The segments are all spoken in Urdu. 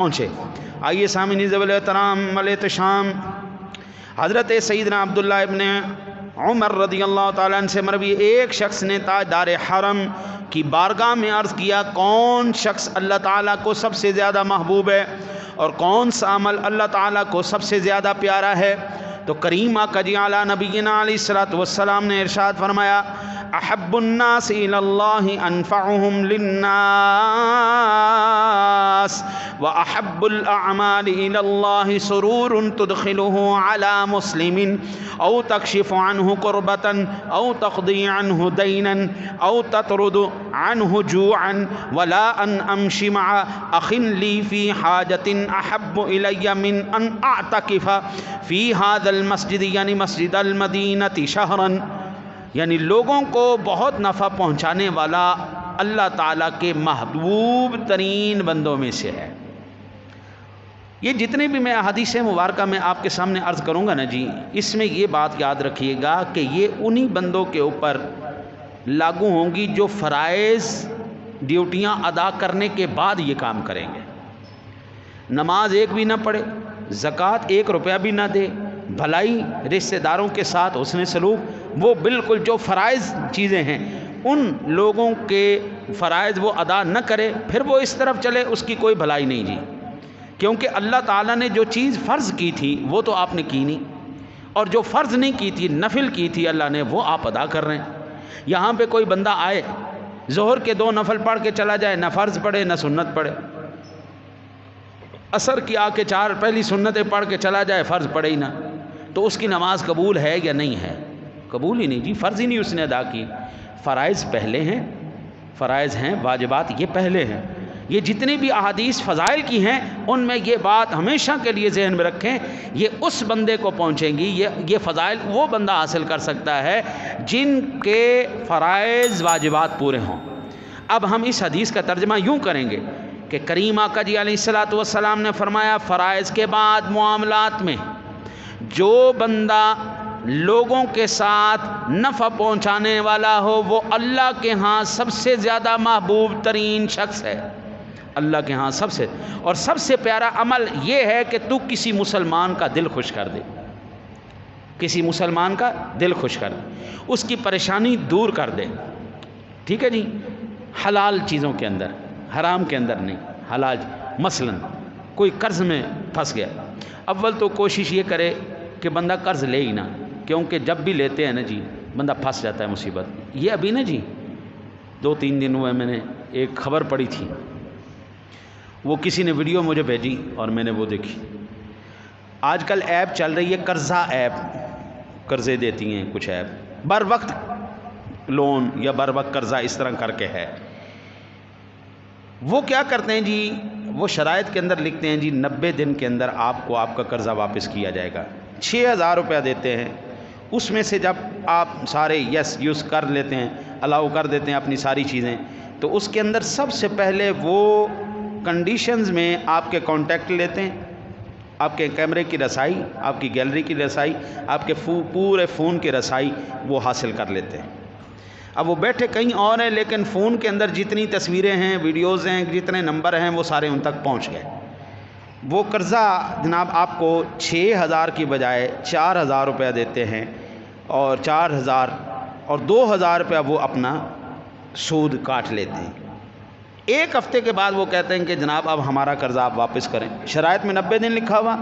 پہنچے۔ آئیے سامعین ذوال احترام الاحتشام، حضرت سیدنا عبداللہ ابن عمر رضی اللہ تعالیٰ عنہ سے مروی ایک شخص نے تاجدار حرم کی بارگاہ میں عرض کیا، کون شخص اللہ تعالیٰ کو سب سے زیادہ محبوب ہے اور کون سا عمل اللہ تعالیٰ کو سب سے زیادہ پیارا ہے؟ تو کریم آقا جی اعلیٰ نبینا علیہ الصلوۃ والسلام نے ارشاد فرمایا، احب الناس الی اللہ انفعهم للناس واحب الاعمال الی اللہ سرور تدخلہ علی مسلم او تکشف عنہ کربۃ او تقضی عنہ دینا او تطرد عنہ جوعا ولا ان امشی مع اخ لی فی حاجۃ احب الی من ان اعتکف فی ھذا المسجد یعنی مسجد المدینہ شہرا، یعنی لوگوں کو بہت نفع پہنچانے والا اللہ تعالیٰ کے محبوب ترین بندوں میں سے ہے۔ یہ جتنے بھی میں احادیث مبارکہ میں آپ کے سامنے عرض کروں گا نا جی، اس میں یہ بات یاد رکھیے گا کہ یہ انہی بندوں کے اوپر لاگو ہوں گی جو فرائض ڈیوٹیاں ادا کرنے کے بعد یہ کام کریں گے۔ نماز ایک بھی نہ پڑھے، زکوٰۃ 1 روپیہ بھی نہ دے، بھلائی رشتہ داروں کے ساتھ حسن سلوک، وہ بالکل جو فرائض چیزیں ہیں ان لوگوں کے فرائض وہ ادا نہ کرے، پھر وہ اس طرف چلے، اس کی کوئی بھلائی نہیں جی، کیونکہ اللہ تعالیٰ نے جو چیز فرض کی تھی وہ تو آپ نے کی نہیں، اور جو فرض نہیں کی تھی، نفل کی تھی اللہ نے، وہ آپ ادا کر رہے ہیں۔ یہاں پہ کوئی بندہ آئے ظہر کے 2 نفل پڑھ کے چلا جائے، نہ فرض پڑھے نہ سنت پڑھے، عصر کی آ کے 4 پہلی سنتیں پڑھ کے چلا جائے، فرض پڑھے ہی نہ، تو اس کی نماز قبول ہے یا نہیں ہے؟ قبول ہی نہیں جی، فرض ہی نہیں اس نے ادا کی۔ فرائض پہلے ہیں، فرائض ہیں، واجبات یہ پہلے ہیں۔ یہ جتنی بھی احادیث فضائل کی ہیں ان میں یہ بات ہمیشہ کے لیے ذہن میں رکھیں، یہ اس بندے کو پہنچیں گی، یہ فضائل وہ بندہ حاصل کر سکتا ہے جن کے فرائض واجبات پورے ہوں۔ اب ہم اس حدیث کا ترجمہ یوں کریں گے کہ کریم آقا جی علیہ الصلوۃ والسلام نے فرمایا، فرائض کے بعد معاملات میں جو بندہ لوگوں کے ساتھ نفع پہنچانے والا ہو وہ اللہ کے ہاں سب سے زیادہ محبوب ترین شخص ہے، اللہ کے ہاں سب سے، اور سب سے پیارا عمل یہ ہے کہ تو کسی مسلمان کا دل خوش کر دے، کسی مسلمان کا دل خوش کر دے، اس کی پریشانی دور کر دے، ٹھیک ہے جی، حلال چیزوں کے اندر، حرام کے اندر نہیں، حلال۔ مثلا کوئی قرض میں پھنس گیا، اول تو کوشش یہ کرے کہ بندہ قرض لے ہی نہ، کیونکہ جب بھی لیتے ہیں نا جی بندہ پھنس جاتا ہے مصیبت۔ یہ ابھی نا جی 2-3 دن ہوئے میں نے ایک خبر پڑھی تھی، وہ کسی نے ویڈیو مجھے بھیجی اور میں نے وہ دیکھی۔ آج کل ایپ چل رہی ہے قرضہ ایپ، قرضے دیتی ہیں کچھ ایپ، بر وقت لون یا بر وقت قرضہ اس طرح کر کے ہے۔ وہ کیا کرتے ہیں جی، وہ شرائط کے اندر لکھتے ہیں جی 90 دن کے اندر آپ کو آپ کا قرضہ واپس کیا جائے گا، 6000 روپیہ دیتے ہیں، اس میں سے جب آپ سارے یوز کر لیتے ہیں، الاؤ کر دیتے ہیں اپنی ساری چیزیں، تو اس کے اندر سب سے پہلے وہ کنڈیشنز میں آپ کے کانٹیکٹ لیتے ہیں، آپ کے کیمرے کی رسائی، آپ کی گیلری کی رسائی، آپ کے پورے فون کی رسائی وہ حاصل کر لیتے ہیں۔ اب وہ بیٹھے کہیں اور ہیں لیکن فون کے اندر جتنی تصویریں ہیں، ویڈیوز ہیں، جتنے نمبر ہیں وہ سارے ان تک پہنچ گئے۔ وہ قرضہ جناب آپ کو 6000 کی بجائے 4000 روپیہ دیتے ہیں، اور 4000 اور 2000 روپیہ وہ اپنا سود کاٹ لیتے ہیں۔ 1 ہفتے کے بعد وہ کہتے ہیں کہ جناب اب ہمارا قرضہ آپ واپس کریں، شرائط میں 90 دن لکھا ہوا،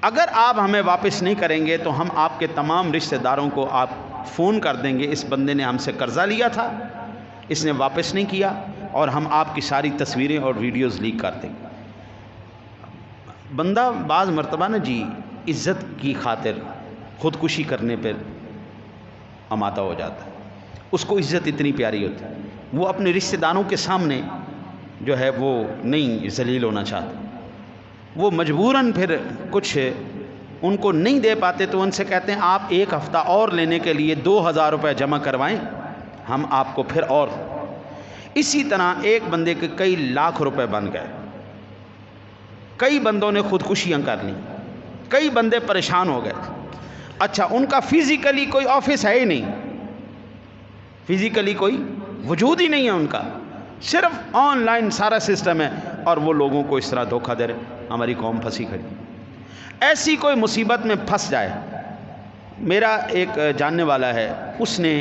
اگر آپ ہمیں واپس نہیں کریں گے تو ہم آپ کے تمام رشتہ داروں کو آپ فون کر دیں گے، اس بندے نے ہم سے قرضہ لیا تھا، اس نے واپس نہیں کیا، اور ہم آپ کی ساری تصویریں اور ویڈیوز لیک کر دیں گے۔ بندہ بعض مرتبہ نا جی عزت کی خاطر خودکشی کرنے پر آمادہ ہو جاتا ہے، اس کو عزت اتنی پیاری ہوتی ہے، وہ اپنے رشتہ داروں کے سامنے جو ہے وہ نہیں ذلیل ہونا چاہتا، وہ مجبوراً پھر کچھ ان کو نہیں دے پاتے تو ان سے کہتے ہیں آپ 1 ہفتہ اور لینے کے لیے 2000 روپے جمع کروائیں، ہم آپ کو پھر اور۔ اسی طرح ایک بندے کے کئی لاکھ روپے بن گئے، کئی بندوں نے خودکشیاں کر لیں، کئی بندے پریشان ہو گئے۔ اچھا ان کا فزیکلی کوئی آفس ہے ہی نہیں، فزیکلی کوئی وجود ہی نہیں ہے ان کا، صرف آن لائن سارا سسٹم ہے، اور وہ لوگوں کو اس طرح دھوکہ دے رہے. ہماری قوم پھنسی کھڑی. ایسی کوئی مصیبت میں پھنس جائے. میرا ایک جاننے والا ہے، اس نے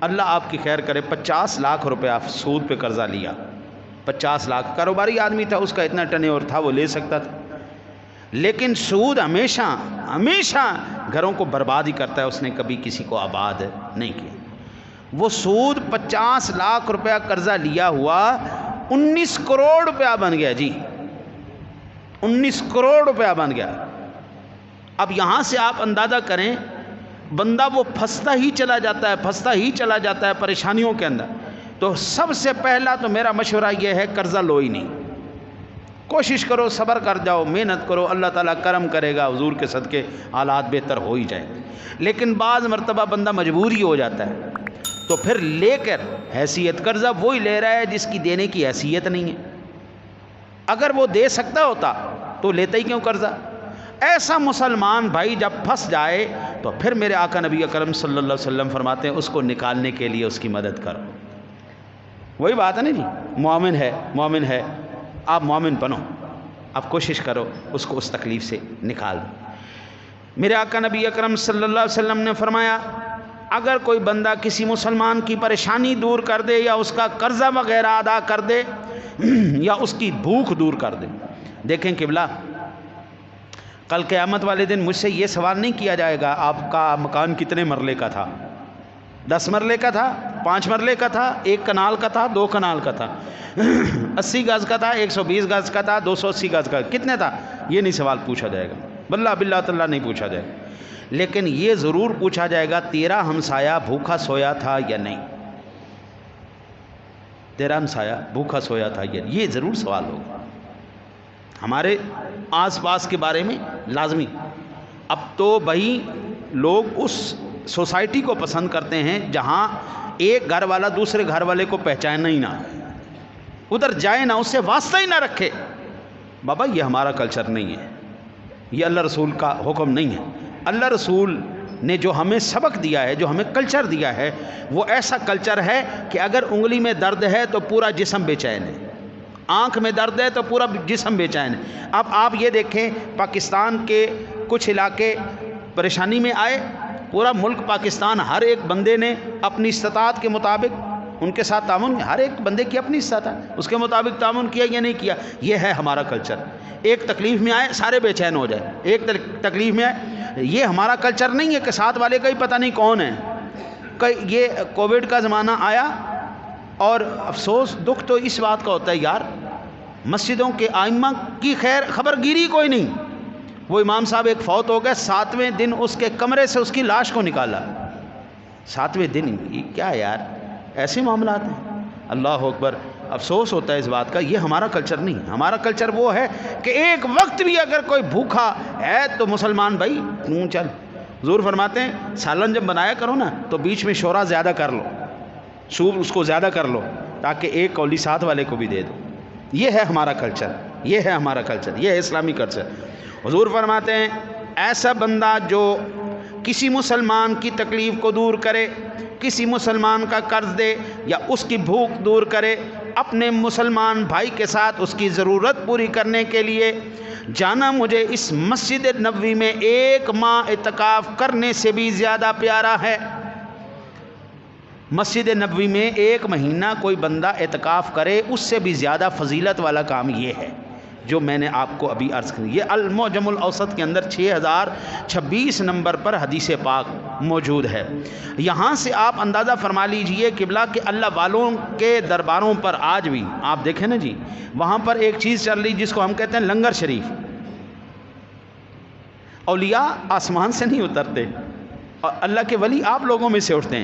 اللہ آپ کی خیر کرے 50 لاکھ روپیہ سود پہ قرضہ لیا. 50 لاکھ، کاروباری آدمی تھا، اس کا اتنا ٹرن اوور تھا، وہ لے سکتا تھا. لیکن سود ہمیشہ گھروں کو برباد ہی کرتا ہے. اس نے کبھی کسی کو آباد نہیں کیا. وہ سود 50 لاکھ روپیہ قرضہ لیا ہوا 19 کروڑ روپیہ بن گیا جی. 19 کروڑ روپیہ بن گیا. اب یہاں سے آپ اندازہ کریں، بندہ وہ پھنستا ہی چلا جاتا ہے پریشانیوں کے اندر. تو سب سے پہلا تو میرا مشورہ یہ ہے، قرضہ لو ہی نہیں. کوشش کرو، صبر کر جاؤ، محنت کرو، اللہ تعالیٰ کرم کرے گا، حضور کے صدقے حالات بہتر ہو ہی جائیں. لیکن بعض مرتبہ بندہ مجبور ہی ہو جاتا ہے، تو پھر لے کر حیثیت، قرضہ وہی لے رہا ہے جس کی دینے کی حیثیت نہیں ہے. اگر وہ دے سکتا ہوتا تو لیتا ہی کیوں قرضہ. ایسا مسلمان بھائی جب پھنس جائے تو پھر میرے آقا نبی اکرم صلی اللہ علیہ وسلم فرماتے ہیں اس کو نکالنے کے لیے اس کی مدد کرو. وہی بات ہے نا جی، مومن ہے، آپ مومن بنو، آپ کوشش کرو اس کو اس تکلیف سے نکال دو. میرے آقا نبی اکرم صلی اللہ علیہ وسلم نے فرمایا، اگر کوئی بندہ کسی مسلمان کی پریشانی دور کر دے، یا اس کا قرضہ وغیرہ ادا کر دے، یا اس کی بھوک دور کر دے. دیکھیں قبلہ، کل قیامت والے دن مجھ سے یہ سوال نہیں کیا جائے گا آپ کا مکان کتنے مرلے کا تھا، 10 مرلے کا تھا، 5 مرلے کا تھا، 1 کنال کا تھا، 2 کنال کا تھا، 80 گز کا تھا، 120 گز کا تھا، 280 گز کا، کتنے تھا. یہ نہیں سوال پوچھا جائے گا، باللہ تعالیٰ نہیں پوچھا جائے گا. لیکن یہ ضرور پوچھا جائے گا، تیرا ہمسایہ بھوکا سویا تھا یا نہیں. تیرا ہمسایہ بھوکا سویا تھا یا نہیں، یہ ضرور سوال ہوگا. ہمارے آس پاس کے بارے میں لازمی. اب تو بھائی لوگ اس سوسائٹی کو پسند کرتے ہیں جہاں ایک گھر والا دوسرے گھر والے کو پہچانا ہی نہ، ادھر جائے نہ، اس سے واسطہ ہی نہ رکھے. بابا یہ ہمارا کلچر نہیں ہے، یہ اللہ رسول کا حکم نہیں ہے. اللہ رسول نے جو ہمیں سبق دیا ہے، جو ہمیں کلچر دیا ہے، وہ ایسا کلچر ہے کہ اگر انگلی میں درد ہے تو پورا جسم بے چین ہے، آنکھ میں درد ہے تو پورا جسم بے چین ہے. اب آپ یہ دیکھیں، پاکستان کے کچھ علاقے پریشانی میں آئے، پورا ملک پاکستان ہر ایک بندے نے اپنی استطاعت کے مطابق ان کے ساتھ تعاون، ہر ایک بندے کی اپنی استطاعت ہے، اس کے مطابق تعاون کیا یا نہیں کیا. یہ ہے ہمارا کلچر. ایک تکلیف میں آئے سارے بے چین ہو جائے، ایک تکلیف میں آئے. یہ ہمارا کلچر نہیں ہے کہ ساتھ والے کا ہی پتہ نہیں کون ہے. یہ کووڈ کا زمانہ آیا، اور افسوس دکھ تو اس بات کا ہوتا ہے یار، مسجدوں کے ائمہ کی خیر خبر گیری کوئی نہیں. وہ امام صاحب ایک فوت ہو گئے، 7ویں دن اس کے کمرے سے اس کی لاش کو نکالا. 7ویں دن، یہ کیا یار، ایسے معاملات ہیں. اللہ اکبر. افسوس ہوتا ہے اس بات کا. یہ ہمارا کلچر نہیں. ہمارا کلچر وہ ہے کہ ایک وقت بھی اگر کوئی بھوکا ہے تو مسلمان بھائی چل. حضور فرماتے ہیں سالن جب بنایا کرو نا تو بیچ میں شورا زیادہ کر لو، سوپ اس کو زیادہ کر لو، تاکہ ایک کولی ساتھ والے کو بھی دے دو. یہ ہے ہمارا کلچر، یہ ہے ہمارا کلچر، یہ ہے اسلامی کلچر. حضور فرماتے ہیں ایسا بندہ جو کسی مسلمان کی تکلیف کو دور کرے، کسی مسلمان کا قرض دے یا اس کی بھوک دور کرے، اپنے مسلمان بھائی کے ساتھ اس کی ضرورت پوری کرنے کے لیے جانا مجھے اس مسجد نبوی میں 1 ماہ اعتکاف کرنے سے بھی زیادہ پیارا ہے. مسجد نبوی میں 1 مہینہ کوئی بندہ اعتکاف کرے، اس سے بھی زیادہ فضیلت والا کام یہ ہے جو میں نے آپ کو ابھی عرض کی. یہ المعجم الاوسط کے اندر 6026 نمبر پر حدیث پاک موجود ہے. یہاں سے آپ اندازہ فرما لیجئے قبلہ کہ اللہ والوں کے درباروں پر آج بھی آپ دیکھیں نا جی، وہاں پر ایک چیز چل رہی جس کو ہم کہتے ہیں لنگر شریف. اولیاء آسمان سے نہیں اترتے، اور اللہ کے ولی آپ لوگوں میں سے اٹھتے ہیں.